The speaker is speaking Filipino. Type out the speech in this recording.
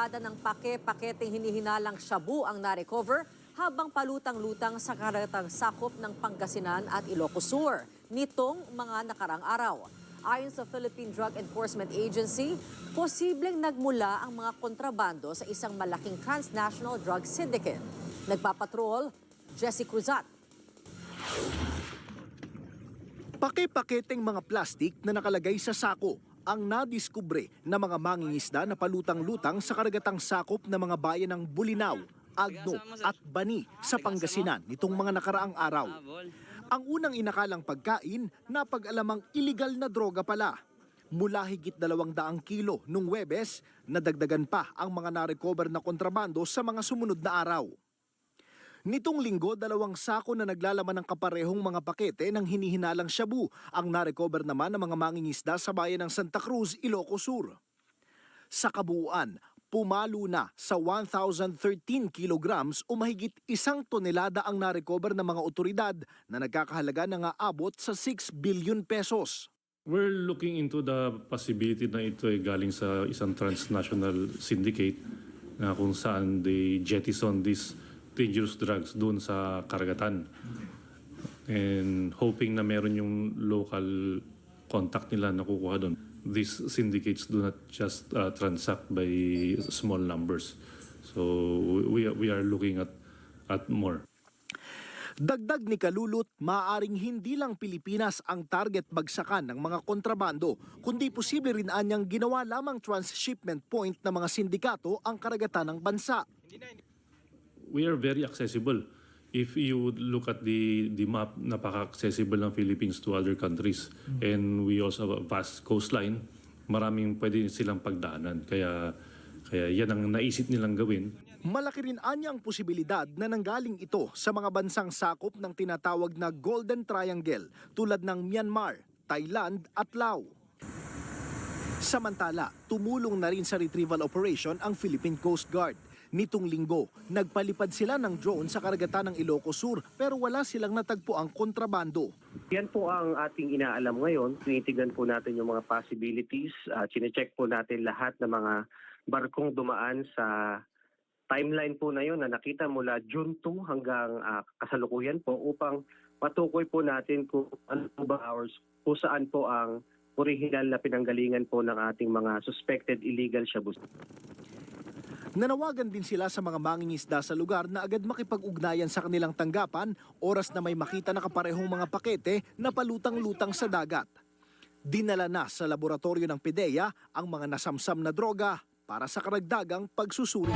tonelada ng paketeng hinihinalang shabu ang na-recover habang palutang-lutang sa karagatang sakop ng Pangasinan at Ilocos Sur nitong mga nakarang araw. Ayon sa Philippine Drug Enforcement Agency, posibleng nagmula ang mga kontrabando sa isang malaking transnational drug syndicate. Nagpapatrol, Jessie Cruzat. Pake-paketeng mga plastik na nakalagay sa sako ang nadiskubre na mga mangingisda na palutang-lutang sa karagatang sakop ng mga bayan ng Bulinaw, Agno at Bani sa Pangasinan nitong mga nakaraang araw. Ang unang inakalang pagkain, napag-alamang iligal na droga pala. Mula higit 200 kilo nung Huwebes, nadagdagan pa ang mga na-recover na kontrabando sa mga sumunod na araw. Nitong linggo, 2 sako na naglalaman ng kaparehong mga pakete ng hinihinalang shabu ang na-recover naman ng mga mangingisda sa bayan ng Santa Cruz, Ilocos Sur. Sa kabuuan, pumalo na sa 1,013 kilograms o mahigit 1 tonelada ang na-recover ng mga otoridad na nagkakahalaga ng aabot sa 6 billion pesos. We're looking into the possibility na ito ay galing sa isang transnational syndicate na kung saan they jettison these dangerous drugs doon sa karagatan. And hoping na meron yung local contact nila na kukuha doon. These syndicates do not just transact by small numbers. So we are looking at more. Dagdag ni Kalulot, maaaring hindi lang Pilipinas ang target bagsakan ng mga kontrabando, kundi posible rin anyang ginawa lamang transshipment point ng mga sindikato ang karagatan ng bansa. We are very accessible. If you look at the map, napaka-accessible ng Philippines to other countries. And we also have a vast coastline. Maraming pwede silang pagdaanan. Kaya yan ang naisip nilang gawin. Malaki rin anya ang posibilidad na nanggaling ito sa mga bansang sakop ng tinatawag na Golden Triangle tulad ng Myanmar, Thailand at Laos. Samantala, tumulong na rin sa retrieval operation ang Philippine Coast Guard. Nitong linggo, nagpalipad sila ng drone sa karagatan ng Ilocos Sur pero wala silang natagpo ang kontrabando. Yan po ang ating inaalam ngayon. Tinitignan po natin yung mga possibilities. Chine-check po natin lahat ng mga barkong dumaan sa timeline po na yun na nakita mula June 2 hanggang kasalukuyan po upang matukoy po natin kung ano ba hours, kung saan po ang original na pinanggalingan po ng ating mga suspected illegal shabu. Nanawagan din sila sa mga mangingisda sa lugar na agad makipag-ugnayan sa kanilang tanggapan oras na may makita na kaparehong mga pakete na palutang-lutang sa dagat. Dinala na sa laboratorio ng PDEA ang mga nasamsam na droga para sa karagdagang pagsusuri.